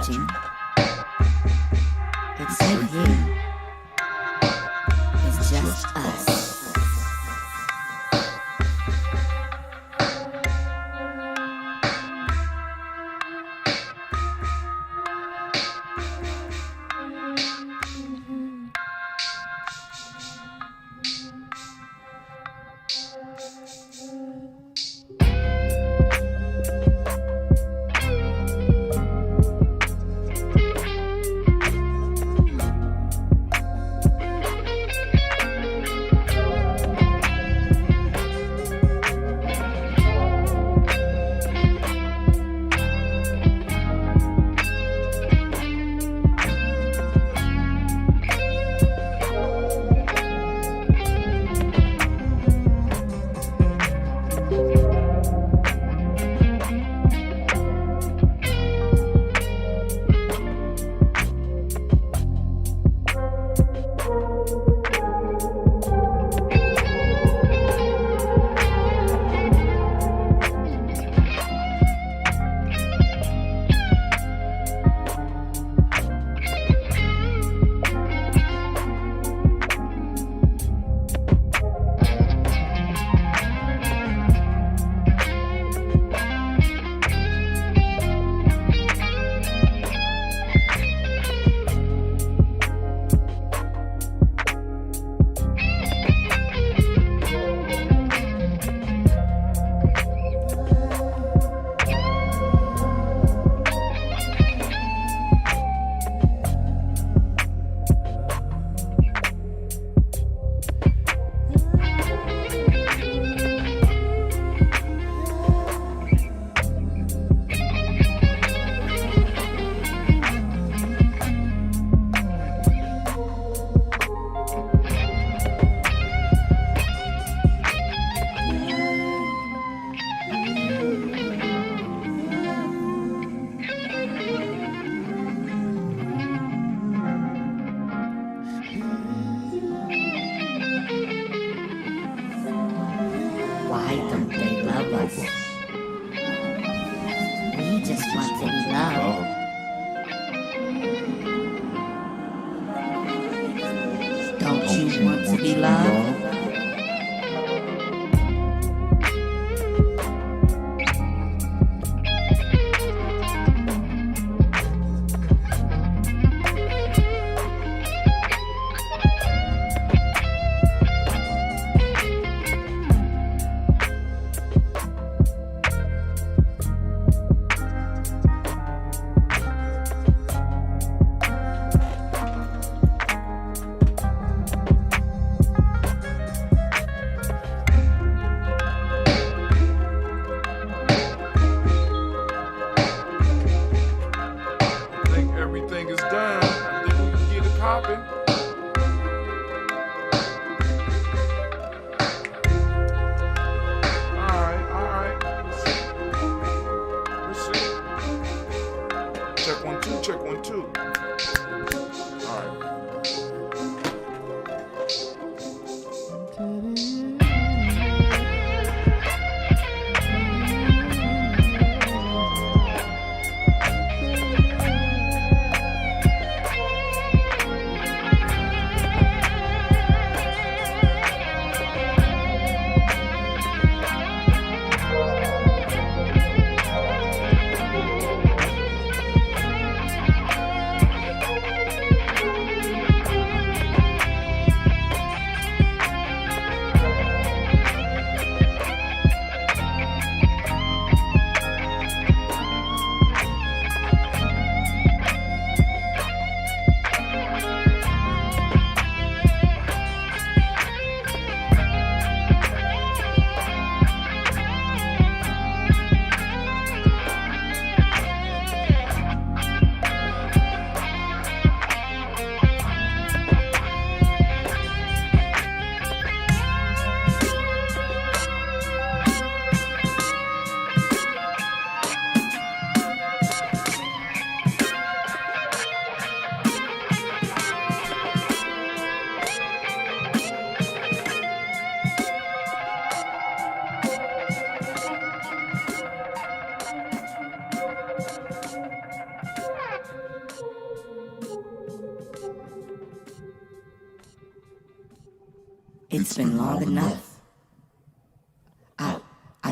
watching. It's safe here. It's just us. Why don't they love us? We just want to be loved. Don't you want to be loved? Everything is done. I think we can get it popping. Alright. Let's see. Check one, two. Alright. It's been long enough. I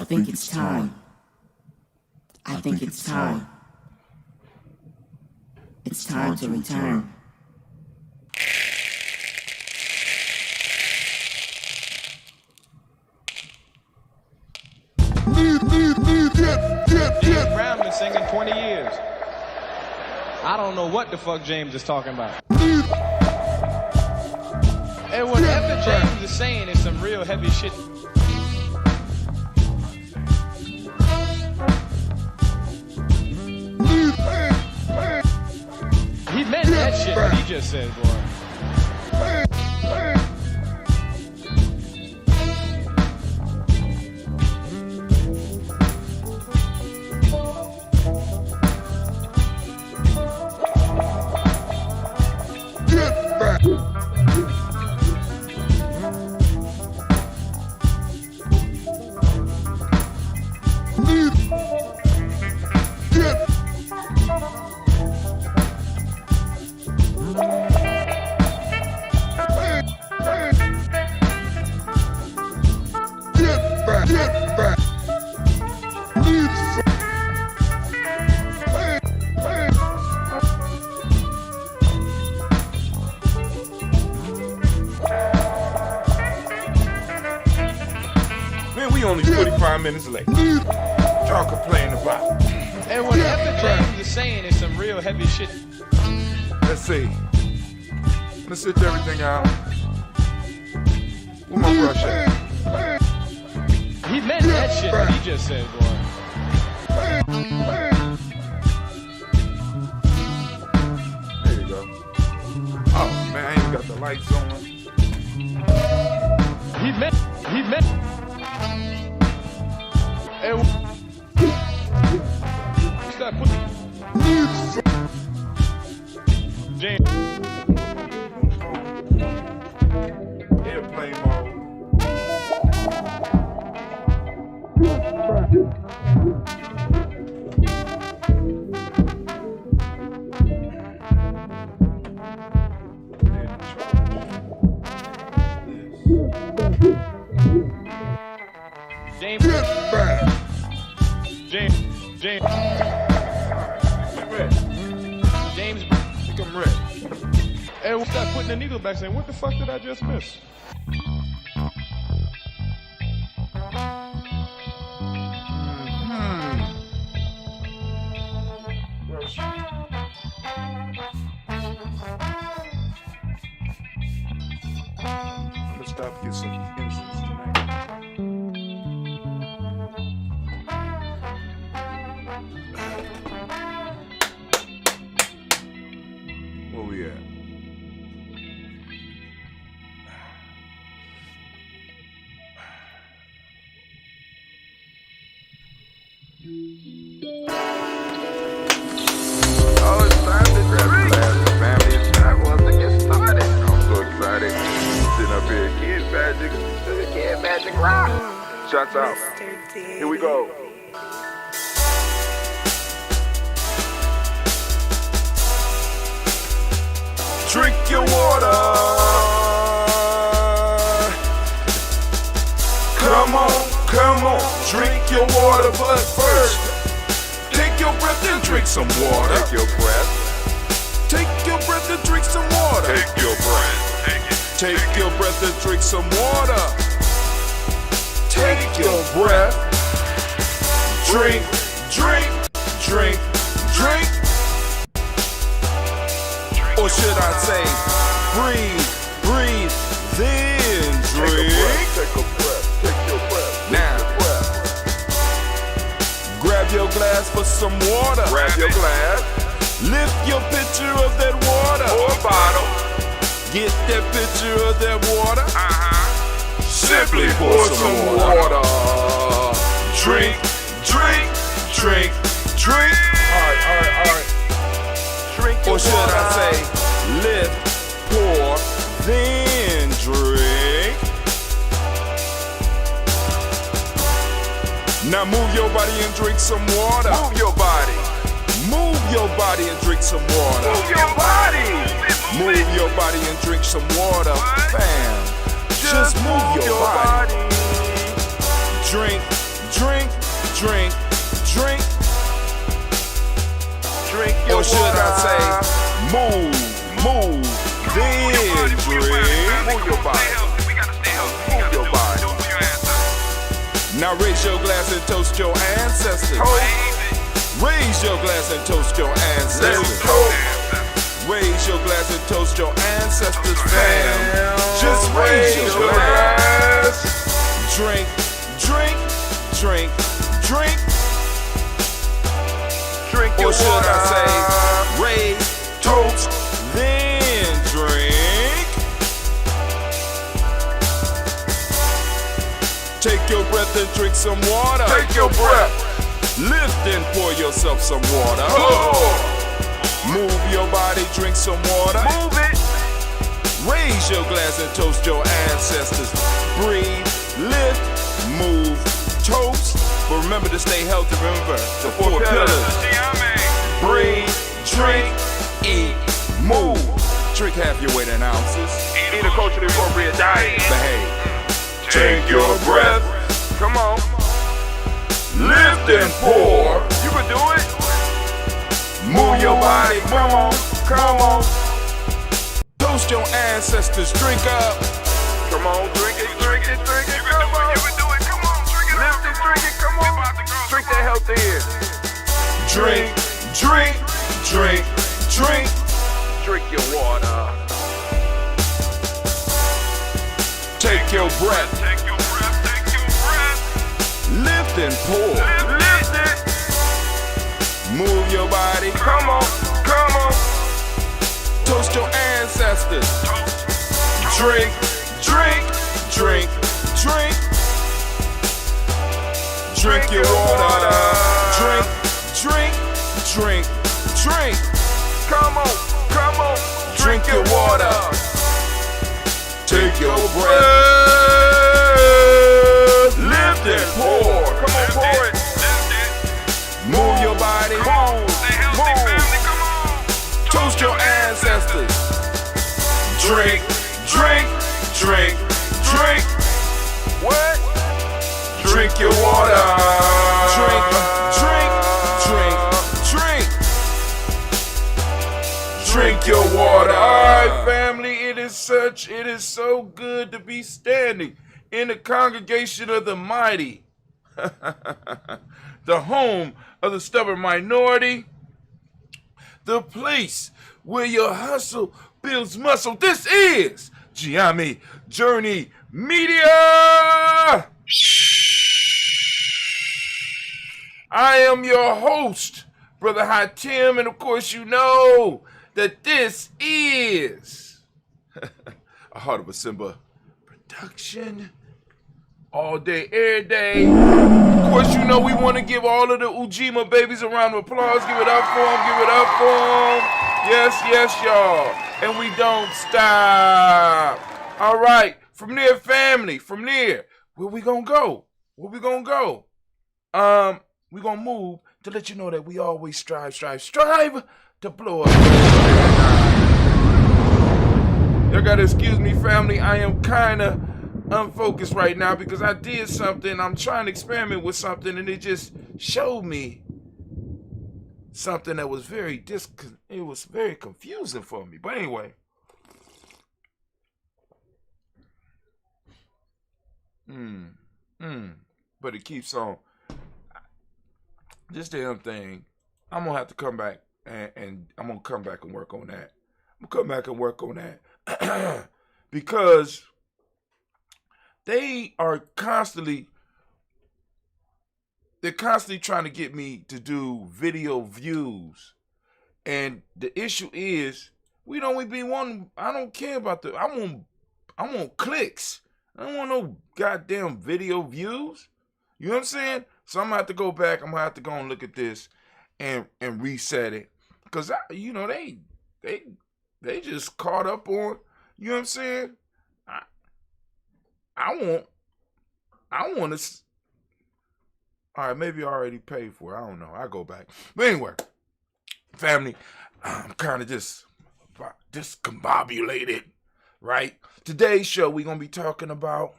think it's time. I think it's time. It's time to return. James Brown been singing 20 years. I don't know what the fuck James is talking about. And whatever James is saying is some real heavy shit. He meant that shit what he just said, boy. We only 45 minutes late. Y'all complaining about. And whatever James is saying is some real heavy shit. Let's see. Let's sit everything out. Where my brush at? He meant that shit what he just said, boy. There you go. Oh man, I ain't got the lights on. He meant. And start putting James. Airplane mode. James. James. I think I'm ready. And we'll start putting the needle back saying, what the fuck did I just miss? Let's stop and get some incense tonight. Where we at? Oh, it's time to grab the class, family. It's time for us to get started. I'm so excited. Sitting up here, Kid Magic Rock. Shots out. Here we go. Drink your water. Come on, drink your water, but first, take your breath and drink some water. Take your breath. Take your breath and drink some water. Take your breath. Take it. Take your breath and drink some water. Take your breath. Drink. Or should I say, breathe, then drink. Take a breath. Take your breath. Now, grab your glass for some water. Grab your glass. Lift your pitcher of that water. Or a bottle. Get that pitcher of that water. Simply Pour some water. Drink. Alright. Drink your Or should water. I say, lift, pour, then drink. Now move your body and drink some water. Move your body. Move your body and drink some water. Move your body. Move your body and drink some water. Bam. Just move your body. Drink, drink, drink, drink. Drink your Or should water. I say, move, then drink. Move your body. Move your body. Now raise your glass and toast your ancestors. Raise your glass and toast your ancestors. Raise your glass and toast your ancestors, fam. Just raise your glass. Drink, drink, drink, drink. Drink your Or should water. I say, raise, toast, then drink. Take your breath and drink some water. Take your breath. Lift and pour yourself some water. Move your body, drink some water. Move it. Raise your glass and toast your ancestors. Breathe, lift, move, toast. But remember to stay healthy. Remember the four pillars. Breathe, drink, eat, move. Drink half your weight in ounces. Eat a culturally appropriate diet. Behave. Take your breath. Come on. Lift and pour. You can do it. Move your body. Come on. Come on. Toast your ancestors. Drink up. Come on. Drink it. Drink it. Drink it. Come on. You can do it. Come on. Drink it. Lift it. Drink it. Come on. Drink that health in. Drink, drink, drink, drink. Drink your water. Take your breath. Take your breath. Take your breath. Lift and pour. Lift it. Move your body. Come on. Come on. Toast your ancestors. Drink, drink, drink, drink. Drink your water. Drink, drink, drink, drink. Come on. Come on. Drink your water. Take your breath. Lift and pour. Come on, pour it. Move your body. Move. Toast your ancestors. Drink, drink, drink, drink. What? Drink your water. Drink, drink, drink, drink. Drink your water. All right, family, it is so good to be standing in the congregation of the mighty, the home of the stubborn minority, the place where your hustle builds muscle. This is GNJMedia. I am your host, Brother High Tim, and of course you know that this is a Heart of a Simba production. All day, every day. Of course, you know we want to give all of the Ujima babies a round of applause. Give it up for them. Give it up for them. Yes, yes, y'all. And we don't stop. All right. From there, family. From there, where we gonna go? Where we gonna go? We gonna move to let you know that we always strive to blow up. Y'all gotta excuse me, family. I am kind of unfocused right now because I did something. I'm trying to experiment with something, and it just showed me something that was very confusing for me. But anyway, but it keeps on. This damn thing, I'm gonna have to come back and I'm gonna come back and work on that. I'm gonna come back and work on that because they're constantly trying to get me to do video views. And the issue is, we don't be wanting, I don't care about I want clicks. I don't want no goddamn video views. You know what I'm saying? So I'm gonna have to go back. I'm gonna have to go and look at this and reset it. Cause they just caught up on, you know what I'm saying? I want to. All right, maybe I already paid for it. I don't know. I'll go back. But anyway, family, I'm kind of just discombobulated, right? Today's show, we're going to be talking about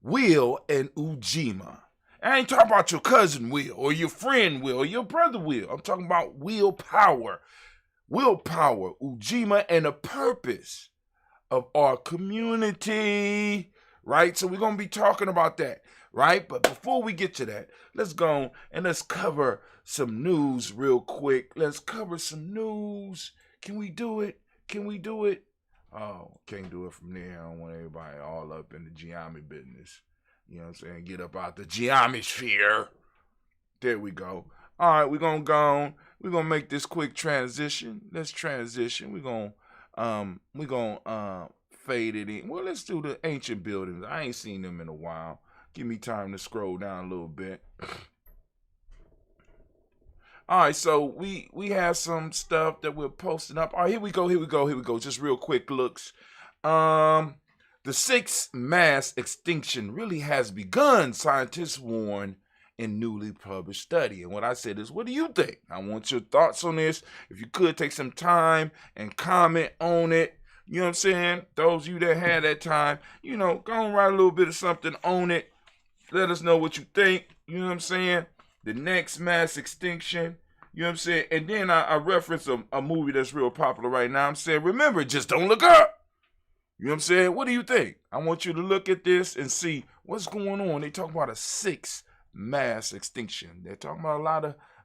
Will and Ujima. I ain't talking about your cousin Will, or your friend Will, or your brother Will. I'm talking about willpower. Willpower, Ujima, and the purpose of our community, right? So we're going to be talking about that, right? But before we get to that, let's go and let's cover some news real quick. Let's cover some news. Can we do it? Oh, can't do it from there. I don't want everybody all up in the geometry business. You know what I'm saying? Get up out the geometry. There we go. All right, we're going to go on. We're going to make this quick transition. Let's transition. We're going to fade it in. Well, let's do the ancient buildings. I ain't seen them in a while. Give me time to scroll down a little bit. All right, so we have some stuff that we're posting up. All right, here we go. Just real quick looks. The sixth mass extinction really has begun, scientists warn in newly published study. And what I said is, what do you think? I want your thoughts on this. If you could take some time and comment on it. You know what I'm saying? Those of you that had that time, go and write a little bit of something on it. Let us know what you think. You know what I'm saying? The next mass extinction. You know what I'm saying? And then I reference a movie that's real popular right now. I'm saying, remember, just don't look up. You know what I'm saying? What do you think? I want you to look at this and see what's going on. They talk about a sixth mass extinction. They're talking about a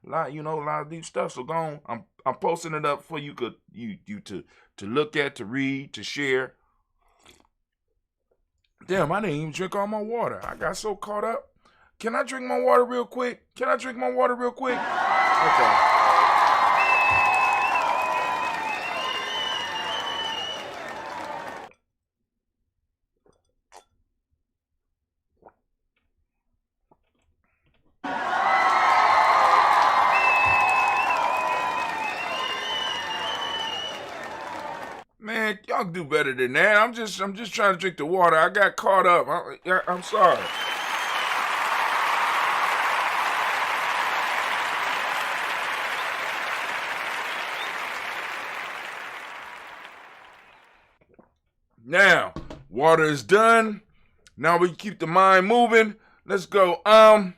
lot of deep stuff. So go on. I'm posting it up for you to look at, to read, to share. Damn, I didn't even drink all my water. I got so caught up. Can I drink my water real quick? Okay. Man, y'all do better than that. I'm just trying to drink the water. I got caught up. I'm sorry. Now, water is done. Now we keep the mind moving. Let's go. All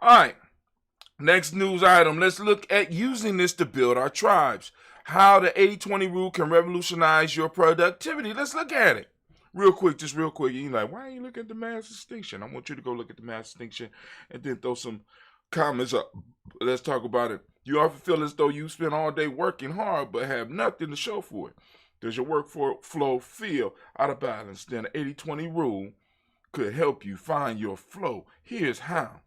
right. Next news item. Let's look at using this to build our tribes. How the 80-20 rule can revolutionize your productivity. Let's look at it. Real quick. You're like, why ain't you looking at the mass extinction? I want you to go look at the mass extinction and then throw some comments up. Let's talk about it. You often feel as though you spend all day working hard but have nothing to show for it. Does your workflow feel out of balance? Then the 80-20 rule could help you find your flow. Here's how.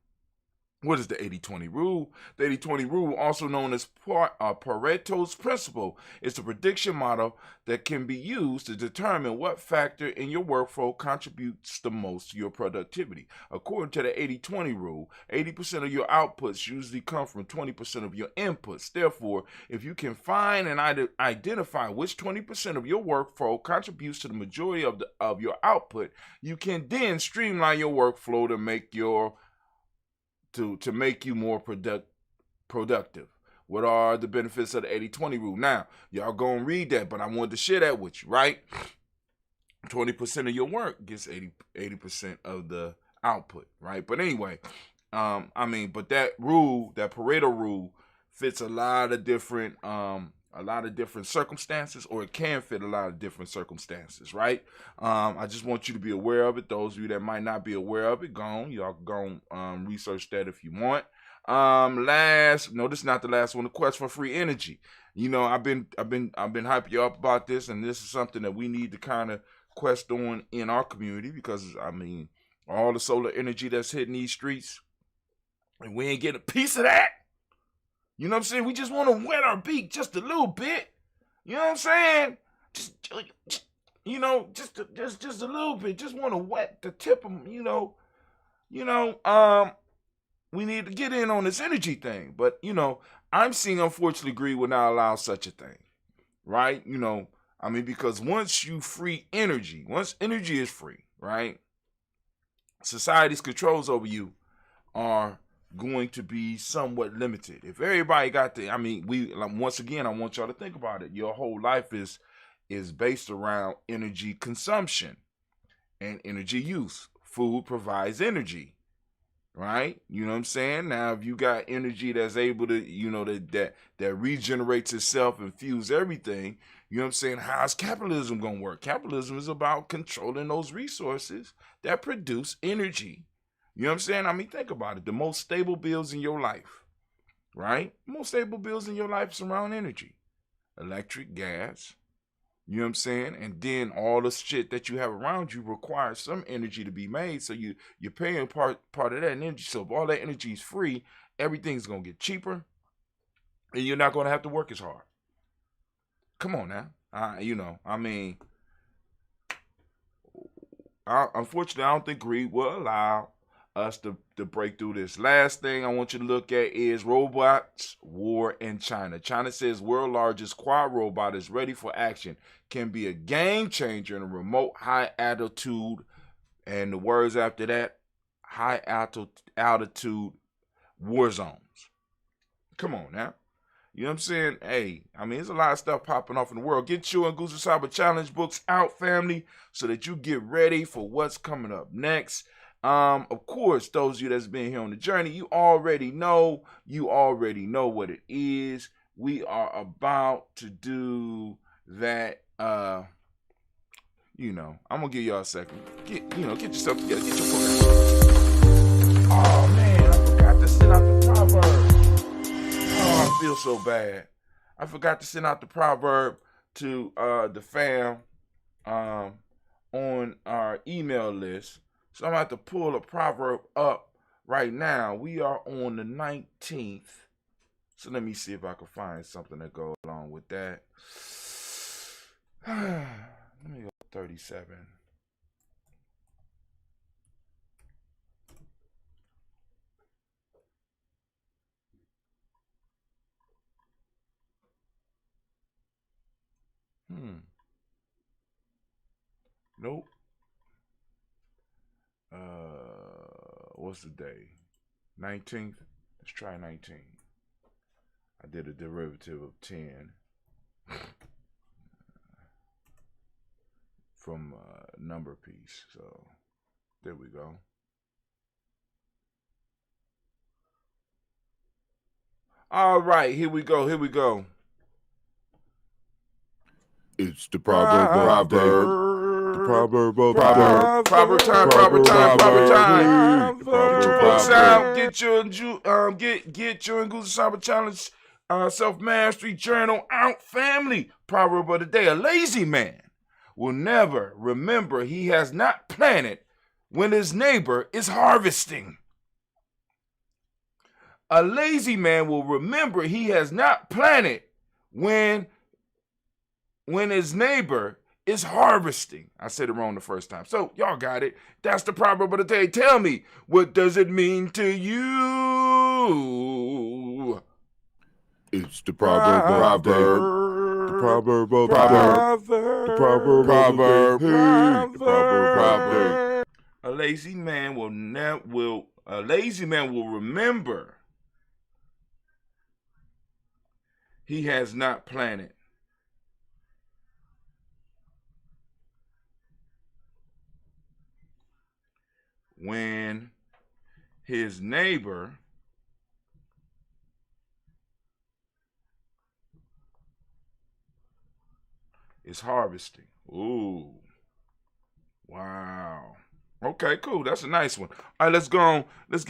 What is the 80-20 rule? The 80-20 rule, also known as Pareto's principle, is a prediction model that can be used to determine what factor in your workflow contributes the most to your productivity. According to the 80-20 rule, 80% of your outputs usually come from 20% of your inputs. Therefore, if you can find and identify which 20% of your workflow contributes to the majority of your output, you can then streamline your workflow to make you more productive. What are the benefits of the 80-20 rule? Now, y'all go and read that, but I wanted to share that with you, right? 20% of your work gets 80% of the output, right? But anyway, but that rule, that Pareto rule, fits a lot of different circumstances, or it can fit a lot of different circumstances, right? I just want you to be aware of it. Those of you that might not be aware of it, y'all go research that if you want. This is not the last one. The quest for free energy. I've been hyping you up about this, and this is something that we need to kind of quest on in our community, because all the solar energy that's hitting these streets, and we ain't getting a piece of that. You know what I'm saying? We just want to wet our beak just a little bit. You know what I'm saying? Just a little bit. Just want to wet the tip of, we need to get in on this energy thing. But, I'm seeing, unfortunately, greed will not allow such a thing, right? Because once you free energy, once energy is free, right, society's controls over you are going to be somewhat limited. If everybody got once again, I want y'all to think about it. Your whole life is is based around energy consumption and energy use. Food provides energy, right? You know what I'm saying? Now, if you got energy that's able to, that regenerates itself and fuels everything, you know what I'm saying? How's capitalism going to work? Capitalism is about controlling those resources that produce energy. You know what I'm saying? I mean, think about it. The most stable bills in your life, right? Most stable bills in your life surround energy. Electric, gas, you know what I'm saying? And then all the shit that you have around you requires some energy to be made. So you're paying part of that energy. So if all that energy is free, everything's going to get cheaper and you're not going to have to work as hard. Come on now. Unfortunately, I don't think greed will allow us to break through this. Last thing I want you to look at is robots, war in China. China says world largest quad robot is ready for action, can be a game changer in a remote high altitude, and the words after that, high altitude war zones. Come on now. You know what I'm saying? Hey, I mean, there's a lot of stuff popping off in the world. Get you and Goose Cyber Challenge books out, family, so that you get ready for what's coming up next. Of course, those of you that's been here on the journey, you already know what it is. We are about to do that. I'm gonna give y'all a second. Get yourself together. Get your book out. Oh man, I forgot to send out the proverb. Oh, I feel so bad. I forgot to send out the proverb to the fam on our email list. So I'm going to have to pull a proverb up right now. We are on the 19th. So let me see if I can find something that goes along with that. Let me go 37. Nope. What's the day? 19th? Let's try 19. I did a derivative of 10 from number piece. So there we go. All right, here we go. It's the proverb time. Get your and Goose Cyber Challenge self-mastery journal out, family. Proverb of the day: a lazy man will never remember he has not planted when his neighbor is harvesting. A lazy man will remember he has not planted when his neighbor is harvesting. I said it wrong the first time. So y'all got it. That's the proverb of the day. Tell me, what does it mean to you? It's the proverb. The proverb. A lazy man will remember he has not planted when his neighbor is harvesting. Ooh. Wow. Okay, cool. That's a nice one. All right, let's go on. It's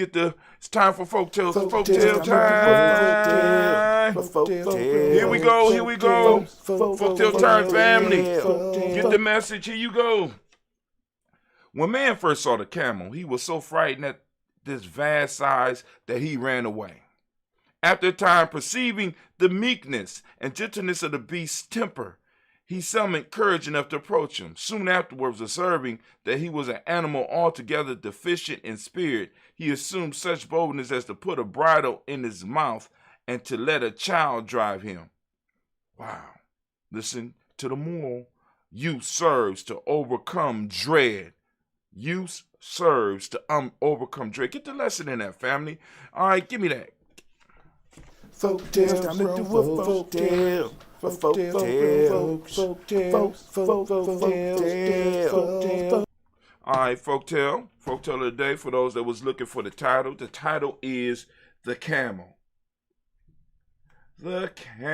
time for folk tales. Folktale time. Here we go. Folktale time, family. Get the message. Here you go. When man first saw the camel, he was so frightened at this vast size that he ran away. After a time, perceiving the meekness and gentleness of the beast's temper, he summoned courage enough to approach him. Soon afterwards, observing that he was an animal altogether deficient in spirit, he assumed such boldness as to put a bridle in his mouth and to let a child drive him. Wow. Listen to the moral. Use serves to overcome dread. Use serves to overcome dread. Get the lesson in that, family. All right, give me that. Folktales, time to do a folktale. All right, folktale of the day. For those that was looking for the title is The Camel. The camel,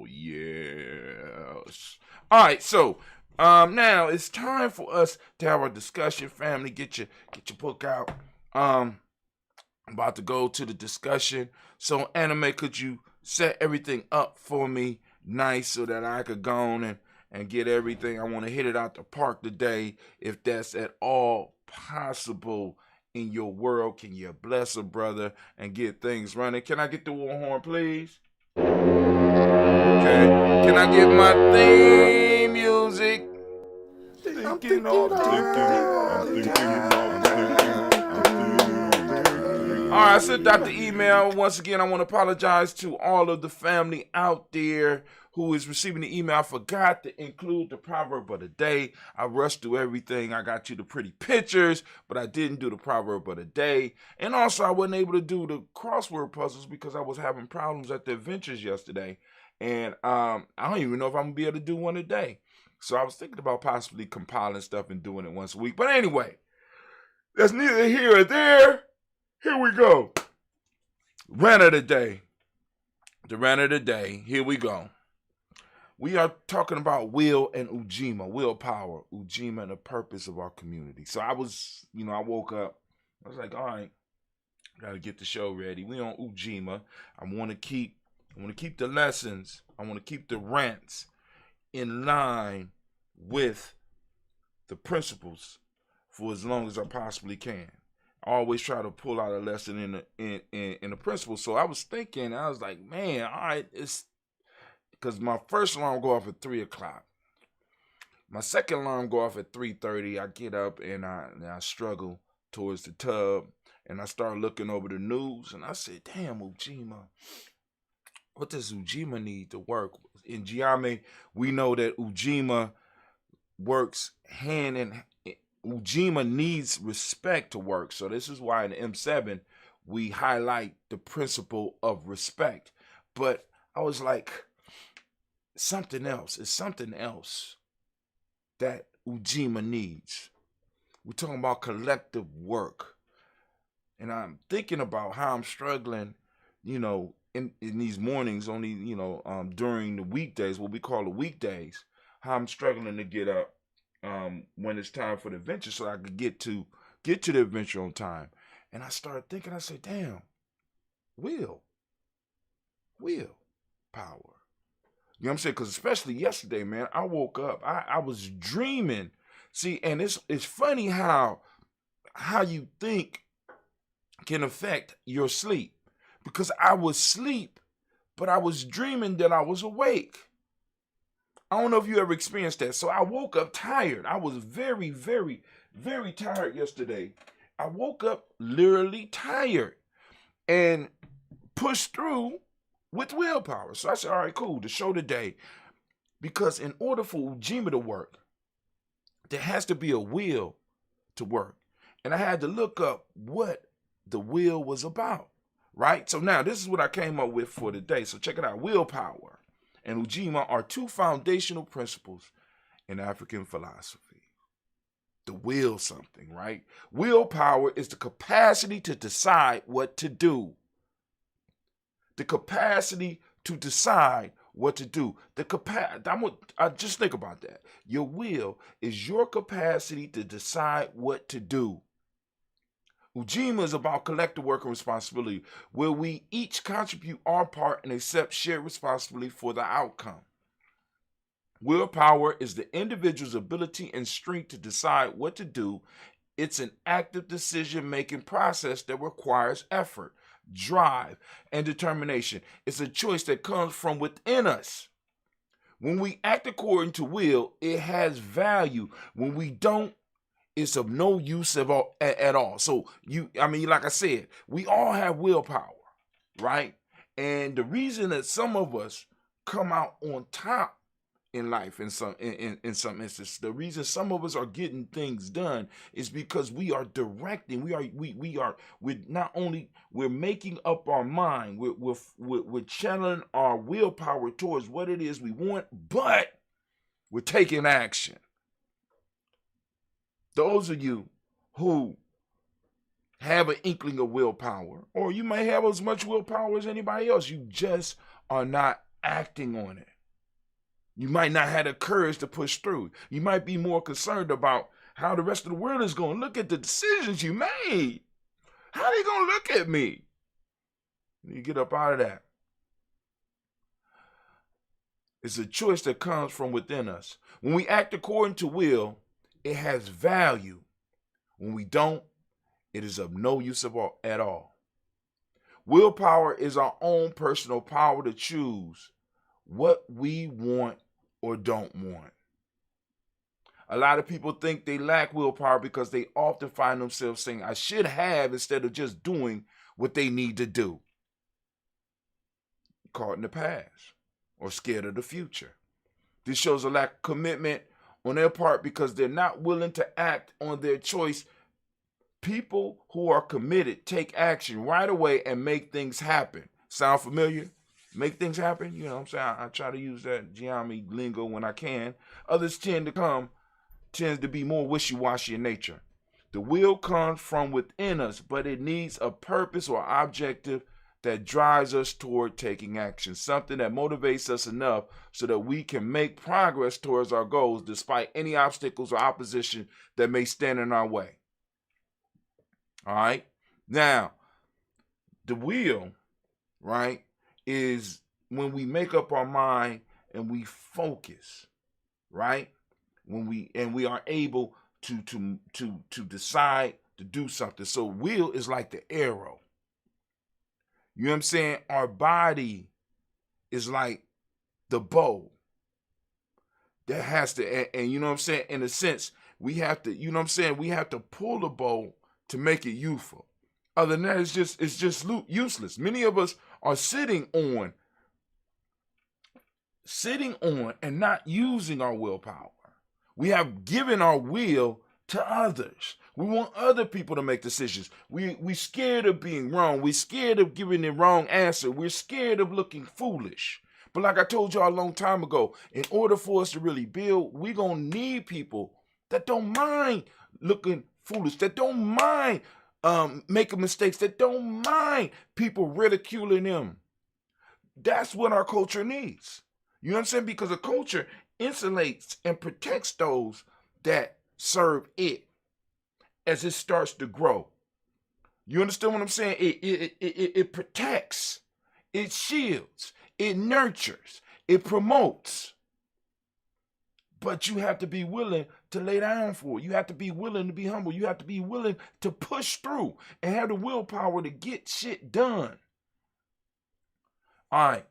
yes. All right, so now it's time for us to have our discussion, family. Get your book out. I'm about to go to the discussion. So, Anime, could you set everything up for me nice so that I could go on and get everything? I want to hit it out the park today, if that's at all possible in your world. Can you bless a brother and get things running? Can I get the war horn, please? Okay. Can I get my theme music? All right, I sent out the email. Once again, I want to apologize to all of the family out there who is receiving the email. I forgot to include the proverb of the day. I rushed through everything. I got you the pretty pictures, but I didn't do the proverb of the day. And also, I wasn't able to do the crossword puzzles because I was having problems at the adventures yesterday. And I don't even know if I'm going to be able to do one today. So I was thinking about possibly compiling stuff and doing it once a week. But anyway, that's neither here or there. Here we go. Rant of the day. The rant of the day. Here we go. We are talking about will and Ujima, willpower, Ujima, and the purpose of our community. So I was, I woke up. I was like, all right, got to get the show ready. We on Ujima. I want to keep the lessons. I want to keep the rants in line with the principles for as long as I possibly can. I always try to pull out a lesson in the principle. So I was thinking, I was like, man, all right, it's because my first alarm go off at 3:00. My second alarm go off at 3:30. I get up and I struggle towards the tub, and I start looking over the news, and I said, damn, Ujima, what does Ujima need to work? In GNJMedia, we know that Ujima works hand in hand. Ujima needs respect to work. So this is why in M7 we highlight the principle of respect. But I was like, something else. It's something else that Ujima needs. We're talking about collective work. And I'm thinking about how I'm struggling, in these mornings, only, during the weekdays, what we call the weekdays, how I'm struggling to get up when it's time for the adventure so I could get to the adventure on time. And I started thinking, I said, damn, will, power. You know what I'm saying? Because especially yesterday, man, I woke up, I was dreaming. See, and it's funny how you think can affect your sleep. Because I was asleep, but I was dreaming that I was awake. I don't know if you ever experienced that. So I woke up tired. I was very, very, very tired yesterday. I woke up literally tired and pushed through with willpower. So I said, all right, cool, the show today. Because in order for Ujima to work, there has to be a will to work. And I had to look up what the will was about, right? So now this is what I came up with for today. So check it out. Willpower and Ujima are two foundational principles in African philosophy. The will something, right? Willpower is the capacity to decide what to do. The capacity to decide what to do. Just think about that. Your will is your capacity to decide what to do. Ujima is about collective work and responsibility, where we each contribute our part and accept shared responsibility for the outcome. Willpower is the individual's ability and strength to decide what to do. It's an active decision-making process that requires effort, drive, and determination. It's a choice that comes from within us. When we act according to will, it has value. When we don't, it's of no use at all. So like I said, we all have willpower, right? And the reason that some of us come out on top in life in some instances. The reason some of us are getting things done is because we are directing. We're not only we're making up our mind. We're channeling our willpower towards what it is we want, but we're taking action. Those of you who have an inkling of willpower, or you may have as much willpower as anybody else, you just are not acting on it. You might not have the courage to push through. You might be more concerned about how the rest of the world is going to look at the decisions you made. How are they going to look at me? You get up out of that. It's a choice that comes from within us. When we act according to will, it has value. When we don't, it is of no use at all. Willpower is our own personal power to choose what we want or don't want. A lot of people think they lack willpower because they often find themselves saying, I should have, instead of just doing what they need to do. Caught in the past or scared of the future. This shows a lack of commitment on their part because they're not willing to act on their choice. People who are committed take action right away and make things happen. Sound familiar? Make things happen? You know what I'm saying? I try to use that Gianni lingo when I can. Others tends to be more wishy-washy in nature. The will comes from within us, but it needs a purpose or objective that drives us toward taking action, something that motivates us enough so that we can make progress towards our goals despite any obstacles or opposition that may stand in our way. All right? Now, the will, right, is when we make up our mind and we focus, right? When we are able to decide to do something. So will is like the arrow. You know what I'm saying? Our body is like the bow that has to, and you know what I'm saying? In a sense, we have to, you know what I'm saying? We have to pull the bow to make it useful. Other than that, it's just useless. Many of us are sitting on and not using our willpower. We have given our will to others. We want other people to make decisions. We scared of being wrong. We're scared of giving the wrong answer. We're scared of looking foolish. But like I told y'all a long time ago, in order for us to really build, we're going to need people that don't mind looking foolish, that don't mind making mistakes, that don't mind people ridiculing them. That's what our culture needs. You know what I'm saying? Because a culture insulates and protects those that serve it as it starts to grow. You understand what I'm saying? It protects, it shields, it nurtures, it promotes. But you have to be willing to lay down for it. You have to be willing to be humble. You have to be willing to push through and have the willpower to get shit done. All right.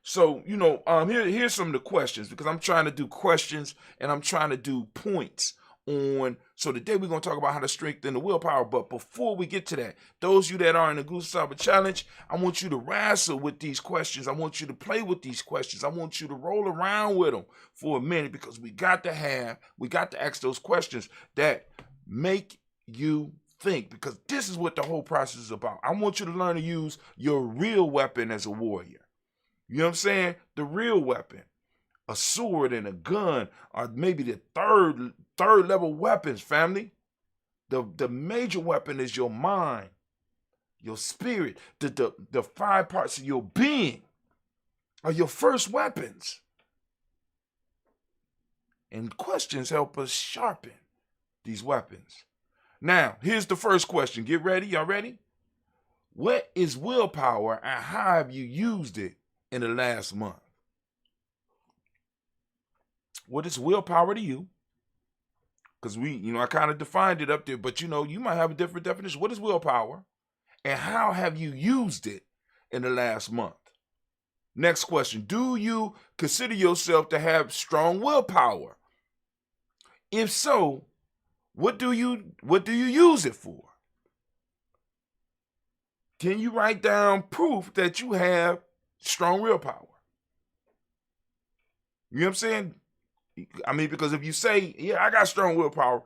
So, you know, here's some of the questions, because I'm trying to do questions and I'm trying to do points on. So today we're going to talk about how to strengthen the willpower. But before we get to that, those of you that are in the Goose Saba Challenge, I want you to wrestle with these questions. I want you to play with these questions. I want you to roll around with them for a minute, because we got to ask those questions that make you think, because this is what the whole process is about. I want you to learn to use your real weapon as a warrior. You know what I'm saying? The real weapon. A sword and a gun are maybe the third level weapons, family. The major weapon is your mind, your spirit. The 5 parts of your being are your first weapons. And questions help us sharpen these weapons. Now, here's the first question. Get ready. Y'all ready? What is willpower and how have you used it in the last month? What is willpower to you? Because I kind of defined it up there, but you might have a different definition. What is willpower? And how have you used it in the last month? Next question. Do you consider yourself to have strong willpower? If so, what do you use it for? Can you write down proof that you have strong willpower? You know what I'm saying? I mean, because if you say, yeah, I got strong willpower,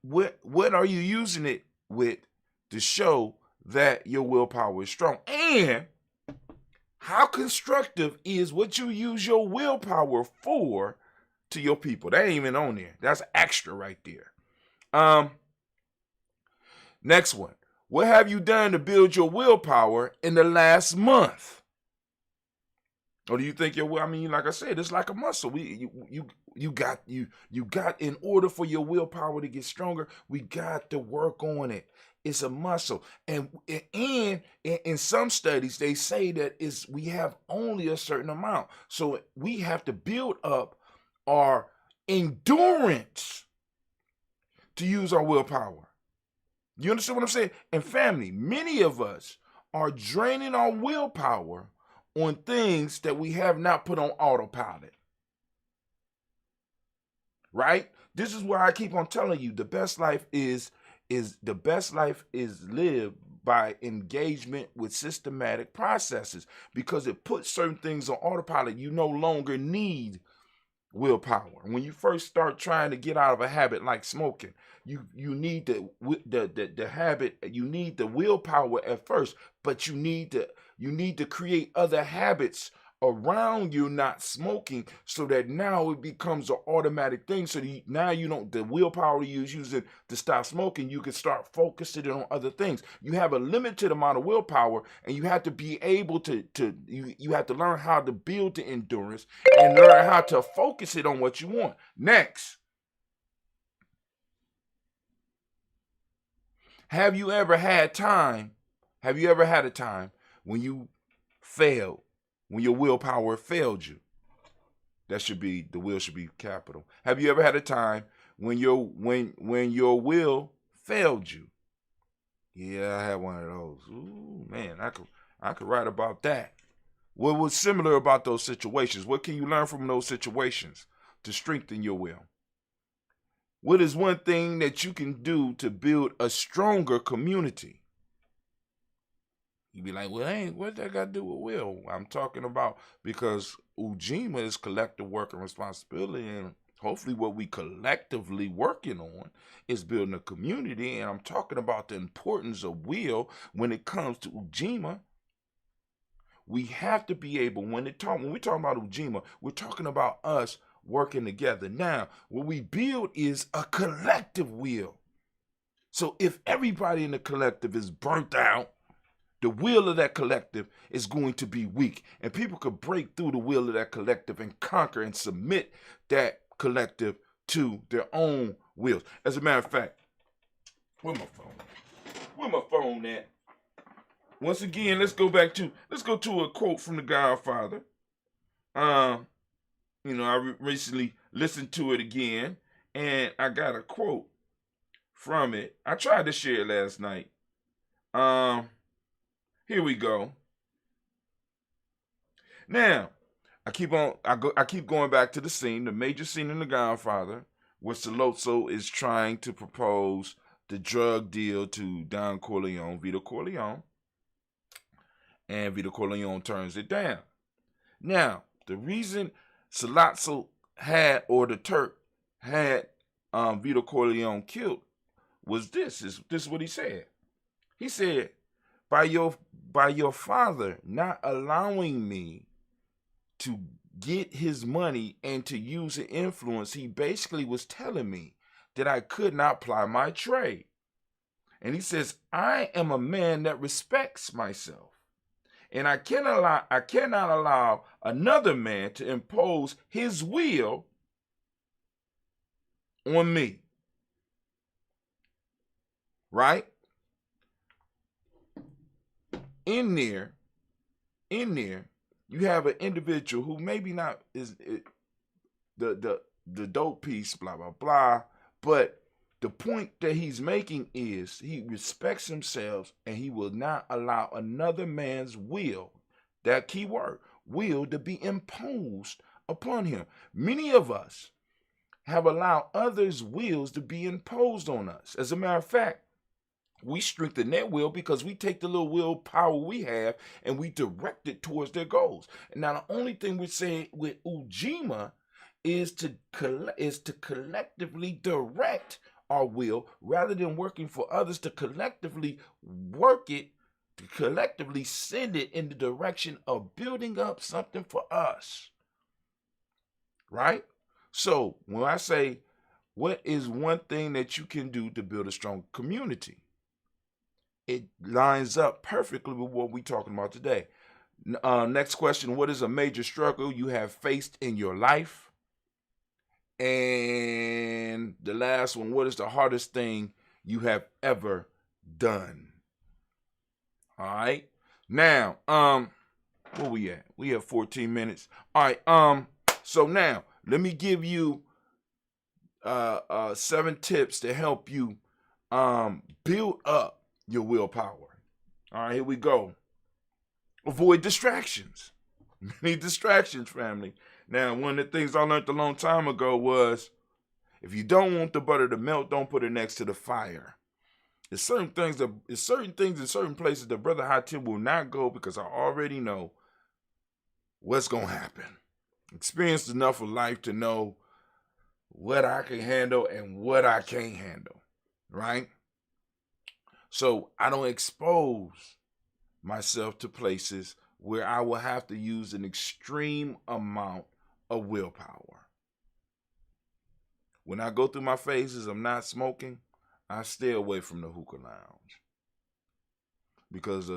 what are you using it with to show that your willpower is strong? And how constructive is what you use your willpower for to your people? That ain't even on there. That's extra right there. Next one. What have you done to build your willpower in the last month? Or do you think your will? I mean, like I said, it's like a muscle. You got in order for your willpower to get stronger, we got to work on it. It's a muscle, and in some studies they say that we have only a certain amount, so we have to build up our endurance to use our willpower. You understand what I'm saying? And family, many of us are draining our willpower on things that we have not put on autopilot. Right? This is why I keep on telling you the best life is lived by engagement with systematic processes, because it puts certain things on autopilot. You no longer need willpower. When you first start trying to get out of a habit like smoking, you need the habit, you need the willpower at first, but you need to create other habits around you not smoking, so that now it becomes an automatic thing. So now you don't, the willpower you use using to stop smoking, you can start focusing on other things. You have a limited amount of willpower, and you have to be able to you have to learn how to build the endurance and learn how to focus it on what you want. Next, have you ever had a time when you failed? When your willpower failed you? The will should be capital. Have you ever had a time when your will failed you? Yeah, I had one of those. Ooh, man, I could write about that. What was similar about those situations? What can you learn from those situations to strengthen your will? What is one thing that you can do to build a stronger community? You be like, well, what that got to do with will? I'm talking about, because Ujima is collective work and responsibility, and hopefully what we collectively working on is building a community. And I'm talking about the importance of will when it comes to Ujima. We have to be able, when we talk about Ujima, we're talking about us working together. Now, what we build is a collective will. So if everybody in the collective is burnt out, the will of that collective is going to be weak, and people could break through the will of that collective and conquer and submit that collective to their own wills. As a matter of fact, where my phone at? Once again, let's go to a quote from The Godfather. I recently listened to it again, and I got a quote from it. I tried to share it last night. Here we go. Now, I keep going back to the scene, the major scene in The Godfather, where Sollozzo is trying to propose the drug deal to Don Corleone, Vito Corleone, and Vito Corleone turns it down. Now, the reason Sollozzo the Turk had Vito Corleone killed was this. This is what he said. He said, by your father not allowing me to get his money and to use the influence, he basically was telling me that I could not ply my trade. And he says, I am a man that respects myself, and I cannot allow another man to impose his will on me. Right? In there, you have an individual who maybe not is the dope piece, blah, blah, blah. But the point that he's making is he respects himself, and he will not allow another man's will, that key word, will, to be imposed upon him. Many of us have allowed others' wills to be imposed on us. As a matter of fact, we strengthen their will because we take the little willpower we have and we direct it towards their goals. And now the only thing we're saying with Ujima is to collectively direct our will rather than working for others to collectively work it, to collectively send it in the direction of building up something for us. Right? So when I say, what is one thing that you can do to build a strong community? It lines up perfectly with what we're talking about today. Next question, what is a major struggle you have faced in your life? And the last one, what is the hardest thing you have ever done? All right. Now, where we at? We have 14 minutes. All right. So now let me give you 7 tips to help you build up your willpower. All right, here we go. Avoid distractions. Many distractions, family. Now, one of the things I learned a long time ago was, if you don't want the butter to melt, don't put it next to the fire. There's certain things in certain places that Brother Hatim will not go because I already know what's gonna happen. Experienced enough of life to know what I can handle and what I can't handle, right? So I don't expose myself to places where I will have to use an extreme amount of willpower. When I go through my phases of not smoking, I stay away from the hookah lounge. Because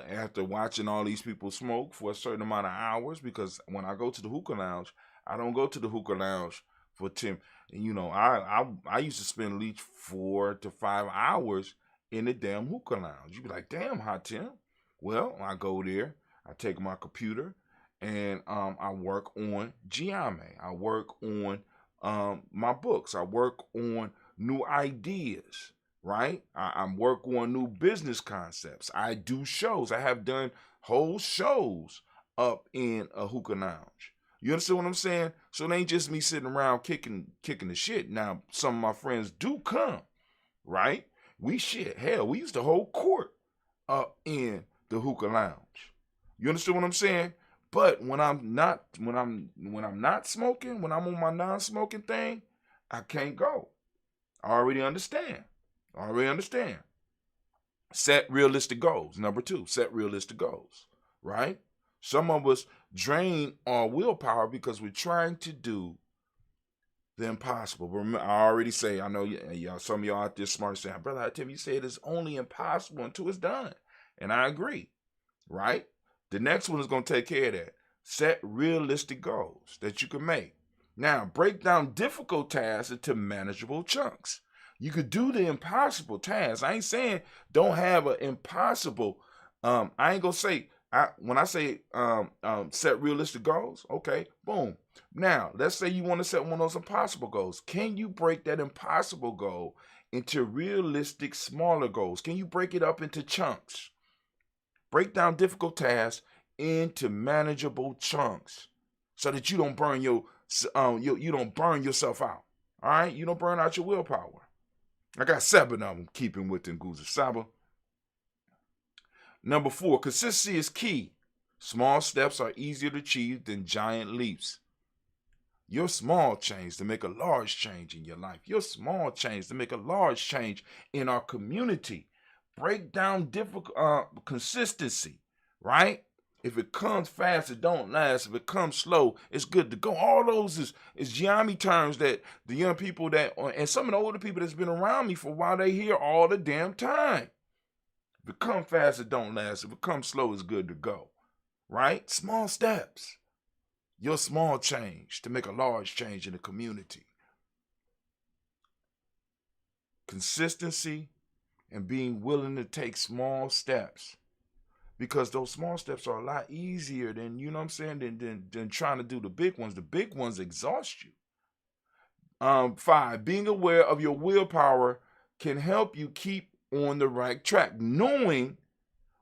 after watching all these people smoke for a certain amount of hours, because when I go to the hookah lounge, I don't go to the hookah lounge for 10. You know, I used to spend at least 4 to 5 hours in the damn hookah lounge. You'd be like, damn, Hatim. Well, I go there, I take my computer, and I work on GNJMedia. I work on my books. I work on new ideas, right? I work on new business concepts. I do shows. I have done whole shows up in a hookah lounge. You understand what I'm saying? So it ain't just me sitting around kicking the shit. Now, some of my friends do come, right? We used to hold court up in the hookah lounge. You understand what I'm saying? But when I'm not smoking, when I'm on my non-smoking thing, I can't go. I already understand. Set realistic goals. Number 2, set realistic goals, right? Some of us drain our willpower because we're trying to do the impossible. Remember, I already say, I know y'all, some of y'all out there smart saying, Brother Tim, you said it's only impossible until it's done. And I agree, right? The next one is going to take care of that. Set realistic goals that you can make. Now, break down difficult tasks into manageable chunks. You could do the impossible tasks. I ain't saying don't have an impossible. I ain't going to say, when I say set realistic goals, okay, boom. Now, let's say you want to set one of those impossible goals. Can you break that impossible goal into realistic, smaller goals? Can you break it up into chunks? Break down difficult tasks into manageable chunks so that you don't burn you don't burn yourself out. All right, you don't burn out your willpower. I got 7 of them, keeping with the Nguza Saba. Number 4, consistency is key. Small steps are easier to achieve than giant leaps. Your small change to make a large change in your life. Your small change to make a large change in our community. Break down difficult consistency, right? If it comes fast, it don't last. If it comes slow, it's good to go. All those is Giami terms that the young people and some of the older people that's been around me for a while, they hear all the damn time. If it comes fast, it don't last. If it comes slow, it's good to go, right? Small steps. Your small change to make a large change in the community. Consistency and being willing to take small steps. Because those small steps are a lot easier than, you know what I'm saying, than trying to do the big ones. The big ones exhaust you. 5, being aware of your willpower can help you keep on the right track. Knowing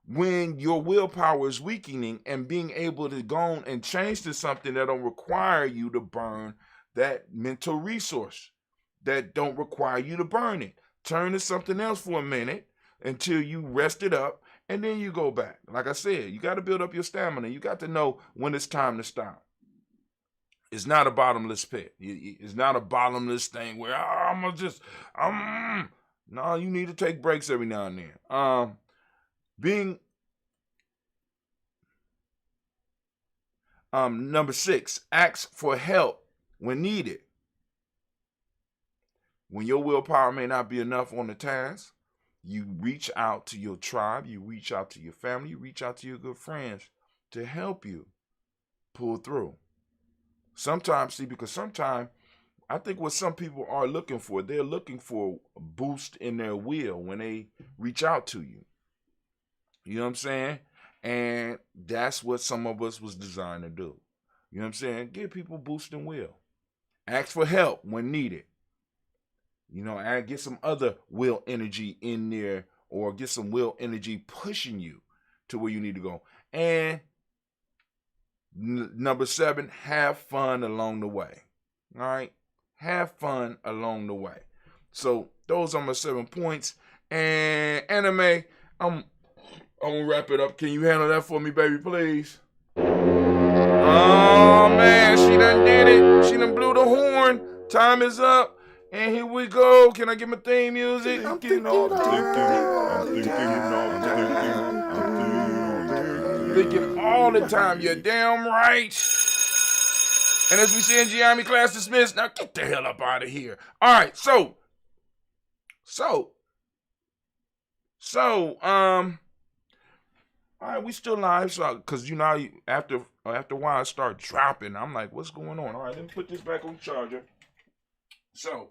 when your willpower is weakening and being able to go on and change to something that don't require you to burn that mental resource, that don't require you to burn it. Turn to something else for a minute until you rest it up, and then you go back. Like I said, you got to build up your stamina. You got to know when it's time to stop. It's not a bottomless pit. It's not a bottomless thing where no, you need to take breaks every now and then. Number 6, ask for help when needed. When your willpower may not be enough on the task, you reach out to your tribe, you reach out to your family, you reach out to your good friends to help you pull through. Sometimes I think what some people are looking for, they're looking for a boost in their will when they reach out to you. You know what I'm saying? And that's what some of us was designed to do. You know what I'm saying? Give people boost in will. Ask for help when needed. You know, and get some other will energy in there, or get some will energy pushing you to where you need to go. And number 7, have fun along the way. All right? Have fun along the way. So those are my 7 points. And Anime, I'm gonna wrap it up. Can you handle that for me, baby, please? Oh man, she done did it. She done blew the horn. Time is up. And here we go. Can I get my theme music? I'm thinking all the time. You're damn right. And as we say in GNJMedia, class dismissed. Now get the hell up out of here. All right, so, all right, we still live, so because you know after a while I start dropping, I'm like, what's going on? All right, let me put this back on the charger. So,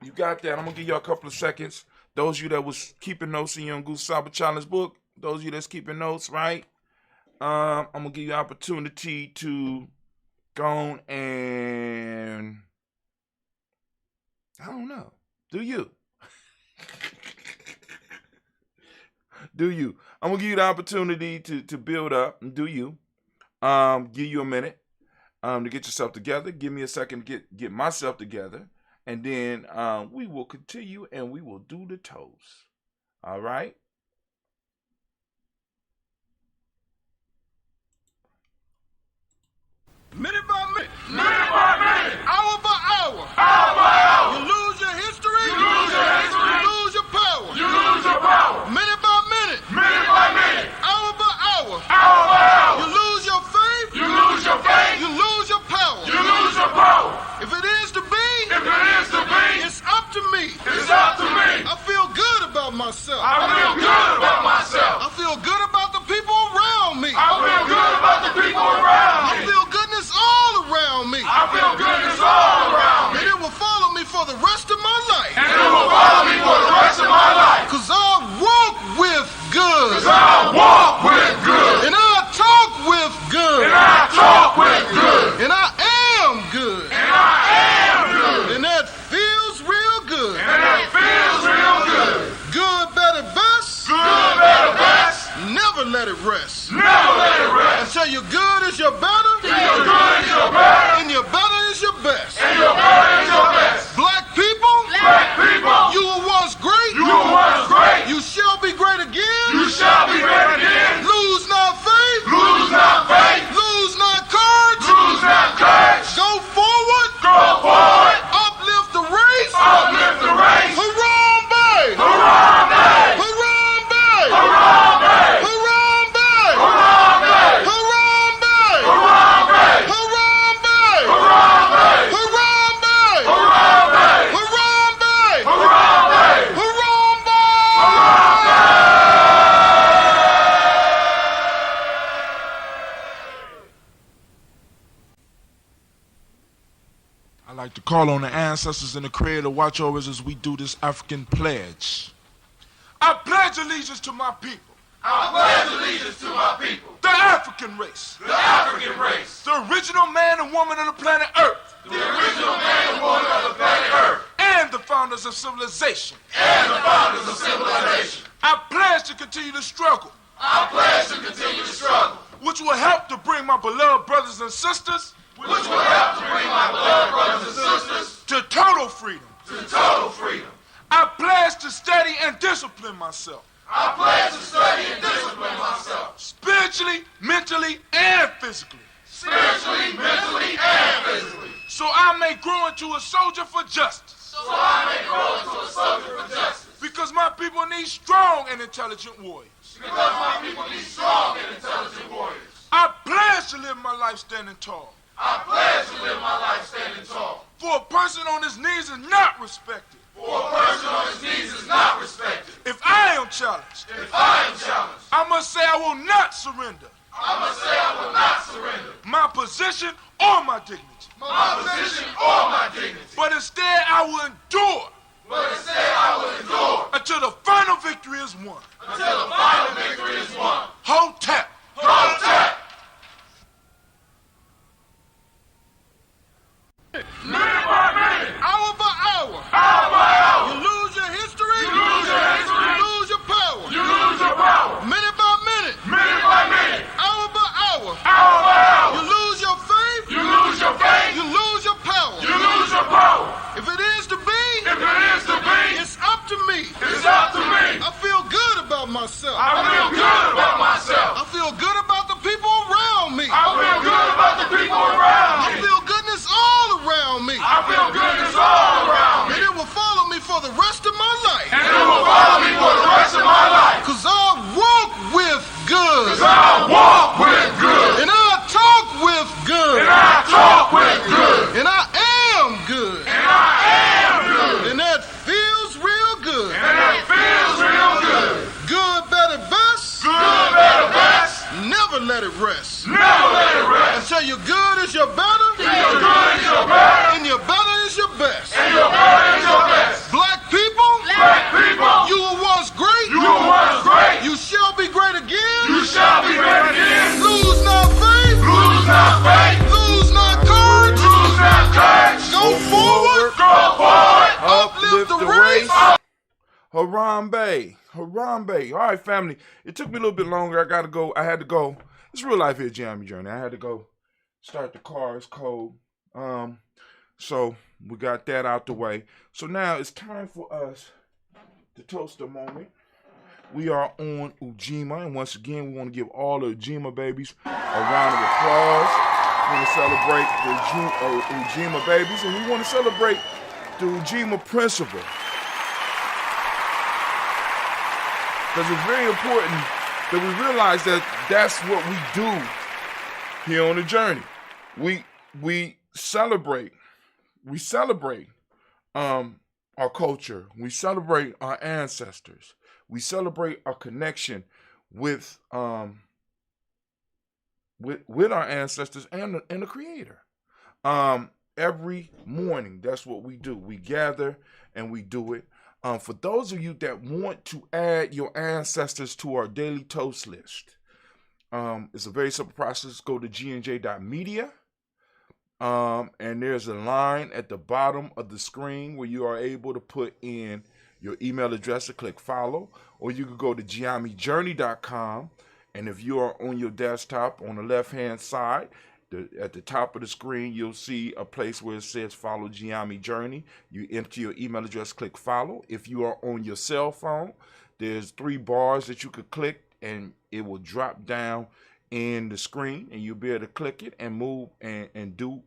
you got that. I'm gonna give y'all a couple of seconds. Those of you that was keeping notes in your Goose Saba Challenge book, those of you that's keeping notes, right? I'm gonna give you an opportunity to go on and I don't know. Do you? Do you? I'm gonna give you the opportunity to build up and do you. Give you a minute to get yourself together. Give me a second to get myself together. And then we will continue and we will do the toast. All right? Minute by minute. Minute by minute. Hour by hour. Hour by hour. You lose your history. You lose your history. You lose your power. You lose your power. Minute by minute. Minute by minute. Hour by hour. Hour by hour. You lose your faith. You lose your faith. You lose your power. You lose your power. If it is to be, If it is to be, it's up to me. it's up to me. I feel good about myself. I feel good about myself. I feel good about the people around me. I feel good about the people around I me. feel goodness all around me. I feel goodness all around And me. it will follow me for the rest of my life. And it will follow me for the rest of my life. Cause I walk with good. Cause I walk with good. And I talk with good. And I talk with good. And I am good. And I am good. And that feels real good. And that feels real good. Good, better, best. Good, better, best. Never let it rest. Never let it rest. Until your good is your better. Your good is your better. And your better is your best. And your better is your best. Black people. Black people. You were once great. You were once great. You shall be great again. You shall be great again. Lose not faith. Lose not faith. Lose not courage. Lose not courage. Go forward. Go forward. Uplift the race. Uplift the race. Harambe. Harambe. Harambe. Harambe. Harambe. Harambe. Harambe. Harambe. Harambe. Harambe. Harambe. Harambe. Harambe. Harambe. Harambe. I'd like to call on the ancestors and the Creator to watch over us as we do this African pledge. I pledge allegiance to my people, I pledge allegiance to my people. the African race, The African race. the original man and woman of the planet Earth, The original man and woman of the planet Earth. and the founders of civilization. And the founders of civilization. I pledge to continue to struggle, I pledge to continue to struggle. which will help to bring my beloved brothers and sisters Which will help to bring my beloved brothers and sisters to total freedom. to total freedom. I pledge to study and discipline myself, I pledge to study and discipline myself. Spiritually, mentally, and physically. Spiritually, mentally, and physically. So I may grow into a soldier for justice. So I may grow into a soldier for justice. Because my people need strong and intelligent warriors. Because my people need strong and intelligent warriors. I pledge to live my life standing tall. I pledge to live my life standing tall. For a person on his knees is not respected. For a person on his knees is not respected. If I am challenged, If I am challenged, I must say I will not surrender I must say I will not surrender my position or my dignity. my position or my dignity. But instead I will endure But instead I will endure until the final victory is won. until the final victory is won. Hold tap. Hold tight. Minute by minute. Hour by hour. Hour by hour. You lose your history. You lose your history. You lose your power. You lose your power. Minute by minute. Minute by minute. Hour by hour. Hour by hour. You lose your faith. You lose your faith. You lose your power. You lose your power. If it is to be, If it is to be, it's up to me. it's up to me. I feel good about myself. I feel good about myself. I feel good about the people around me. I feel good about the people around I me. feel goodness all around me. I feel goodness all around me. And it will follow me for the rest of my life. And it will follow me for the rest of my life. Cause I walk with good. Cause I walk with good. And I talk with good. And I talk with good. And I am good. And I am good. And that feels real good. And it feels real good. Good, better, best. Good, better, best. Never let it rest. Never let it rest. Until your good is your better. Your good is your better. And your better is your best. And your better is your best. Black people. Black people. You were once great. You were once great. You shall be great again. You shall be great again. Lose not faith. Lose not faith. Lose not courage. Lose not courage. Go forward. Go forward. Uplift the race. Harambe. Harambe. All right, family. It took me a little bit longer. I had to go. It's real life here at GNJMedia Journey. I had to go start the car. It's cold. So we got that out the way. So now it's time for us to toast a moment. We are on Ujima, and once again, we want to give all the Ujima babies a round of applause. We want to celebrate the Ujima babies, and we want to celebrate the Ujima principle. Because it's very important that we realize that that's what we do here on the journey. We celebrate. We celebrate our culture. We celebrate our ancestors. We celebrate our connection with our ancestors and the Creator. Every morning, that's what we do. We gather and we do it. For those of you that want to add your ancestors to our daily toast list, it's a very simple process. Go to GNJ.media. And there's a line at the bottom of the screen where you are able to put in your email address to click follow, or you could go to GNJMedia.com, and if you are on your desktop on the left hand side, at the top of the screen, you'll see a place where it says follow GNJMedia Journey. You enter your email address, click follow. If you are on your cell phone, there's 3 bars that you could click, and it will drop down in the screen, and you'll be able to click it and move and do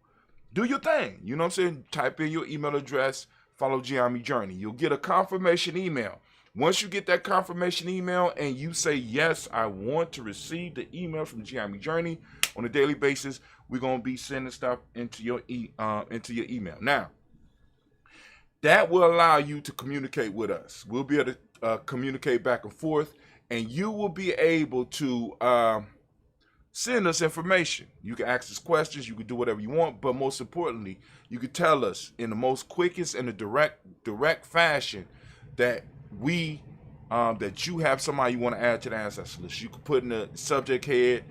your thing. You know what I'm saying? Type in your email address, follow GNJMedia Journey. You'll get a confirmation email. Once you get that confirmation email and you say, yes, I want to receive the email from GNJMedia Journey on a daily basis, we're going to be sending stuff into your email. Now, that will allow you to communicate with us. We'll be able to communicate back and forth, and you will be able to send us information. You can ask us questions, you can do whatever you want, but most importantly, you can tell us in the most quickest and the direct fashion that that you have somebody you want to add to the ancestors list. You can put in the subject head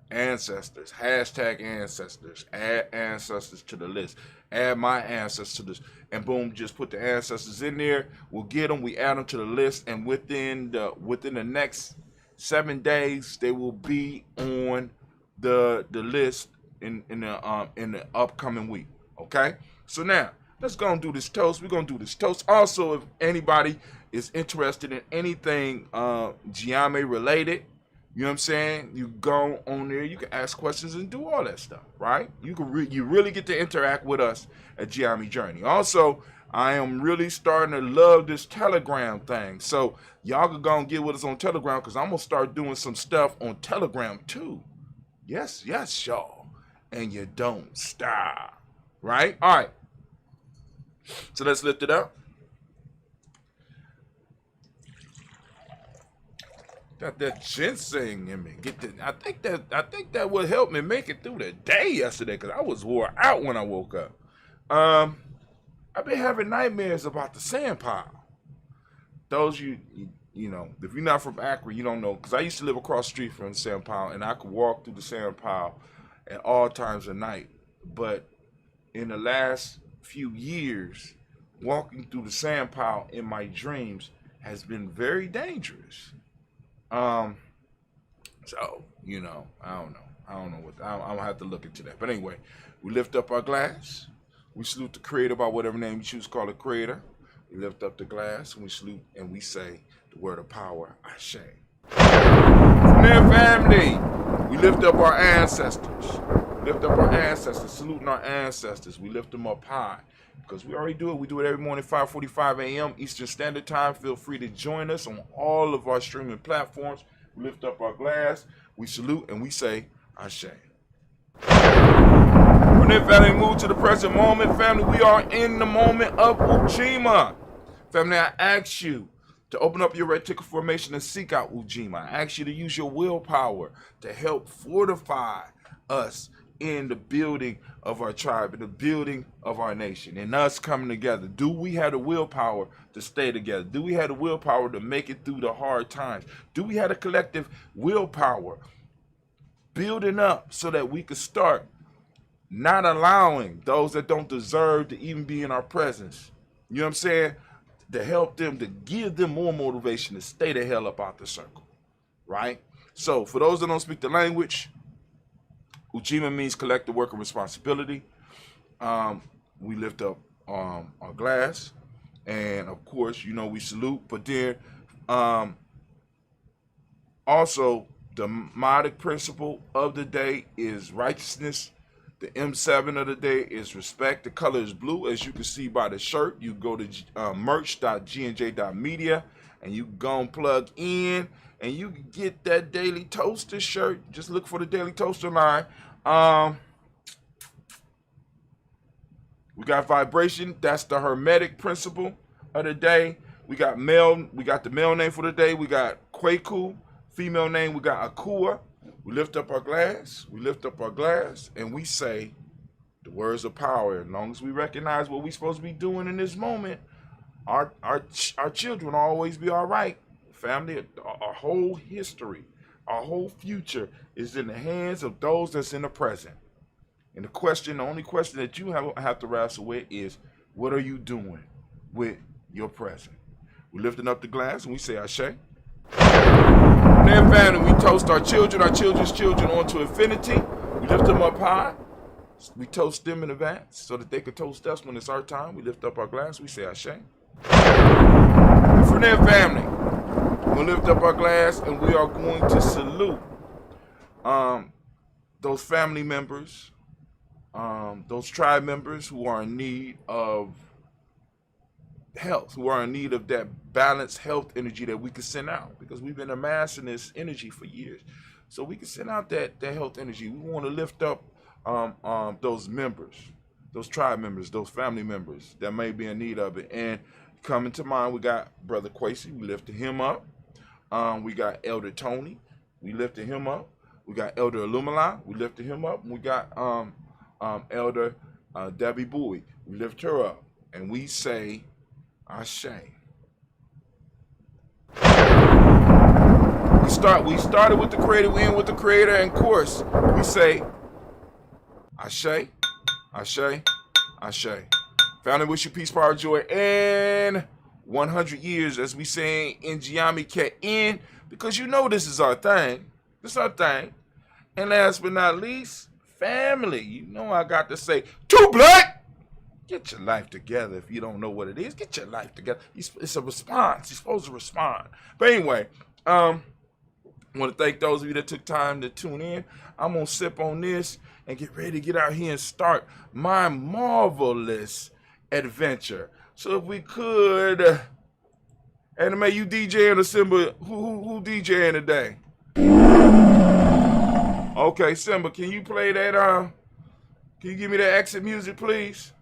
ancestors, hashtag ancestors, add ancestors to the list, add my ancestors to this, and boom, just put the ancestors in there. We'll get them, we add them to the list, and within the next 7 days, they will be on the list in the upcoming week. Okay, so now let's go and do this toast. We're going to do this toast. Also, if anybody is interested in anything GNJMedia related, you know what I'm saying? You go on there, you can ask questions and do all that stuff, right? You can you really get to interact with us at GNJMedia Journey. Also, I am really starting to love this Telegram thing. So y'all can go and get with us on Telegram because I'm going to start doing some stuff on Telegram too. Yes, y'all. And you don't stop, right? All right. So let's lift it up. Got that ginseng in me. I think that would help me make it through the day yesterday because I was wore out when I woke up. I've been having nightmares about the sand pile. Those you know, if you're not from Akron, you don't know. Because I used to live across the street from the sand pile, and I could walk through the sand pile at all times of night. But in the last few years, walking through the sand pile in my dreams has been very dangerous. So, you know, I don't know what, I'm gonna have to look into that. But anyway, we lift up our glass. We salute the creator by whatever name you choose to call the creator. We lift up the glass and we salute and we say the word of power, Ashe. From their family, we lift up our ancestors. We lift up our ancestors, saluting our ancestors. We lift them up high. Because we already do it. We do it every morning, 5:45 a.m. Eastern Standard Time. Feel free to join us on all of our streaming platforms. We lift up our glass, we salute, and we say, Ashe. When that family move to the present moment, family, we are in the moment of Ujima. Family, I ask you to open up your reticular formation and seek out Ujima. I ask you to use your willpower to help fortify us in the building of our tribe, in the building of our nation, and us coming together. Do we have the willpower to stay together? Do we have the willpower to make it through the hard times? Do we have the collective willpower building up so that we could start not allowing those that don't deserve to even be in our presence, you know what I'm saying, to help them, to give them more motivation to stay the hell up out the circle, right? So for those that don't speak the language, Ujima means collective work and responsibility. We lift up our glass, and of course, you know, we salute. But then, also, the modic principle of the day is righteousness. The M7 of the day is respect. The color is blue, as you can see by the shirt. You go to merch.GNJ.media, and you go and plug in. And you can get that Daily Toaster shirt. Just look for the Daily Toaster line. We got vibration. That's the hermetic principle of the day. We got male. We got the male name for the day. We got Kwaku. Female name, we got Akua. We lift up our glass. We lift up our glass. And we say the words of power. As long as we recognize what we're supposed to be doing in this moment, our children will always be all right. Family, our whole history, our whole future is in the hands of those that's in the present. And the only question that you have to wrestle with is, what are you doing with your present? We're lifting up the glass and we say, Ashe. Then family, we toast our children's children onto infinity. We lift them up high. We toast them in advance so that they can toast us when it's our time. We lift up our glass, we say Ashe. And from their family, we'll lift up our glass and we are going to salute those family members, those tribe members who are in need of health, who are in need of that balanced health energy that we can send out, because we've been amassing this energy for years. So we can send out that health energy. We want to lift up those members, those tribe members, those family members that may be in need of it. And coming to mind, we got Brother Quasi, we lifted him up. We got Elder Tony, we lifted him up. We got Elder Illumila, we lifted him up. We got Elder Debbie Bowie, we lift her up. And we say, Ashe. We started with the creator, we end with the creator, and of course, we say, Ashe, Ashe, Ashe. Family, wish you peace, power, joy, and 100 years, as we say in GNJMedia, because you know this is our thing. This is our thing. And last but not least, family. You know I got to say, too black. Get your life together. If you don't know what it is, get your life together. It's a response. You're supposed to respond. But anyway, I want to thank those of you that took time to tune in. I'm going to sip on this and get ready to get out here and start my marvelous adventure. So if we could, Anime, you DJing or Simba? Who DJing today? Okay, Simba, can you play that? Can you give me that exit music, please?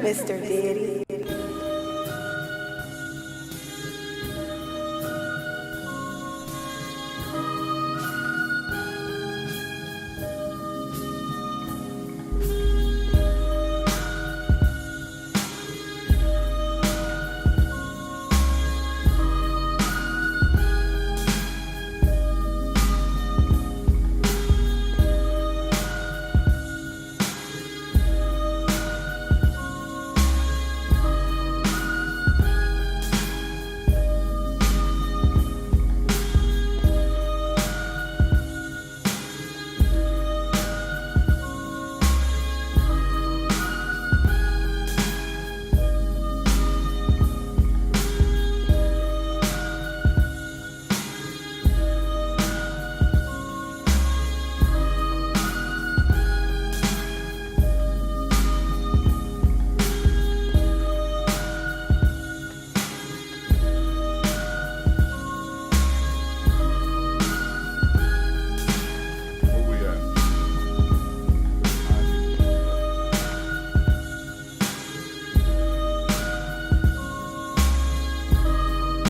Mr. Diddy.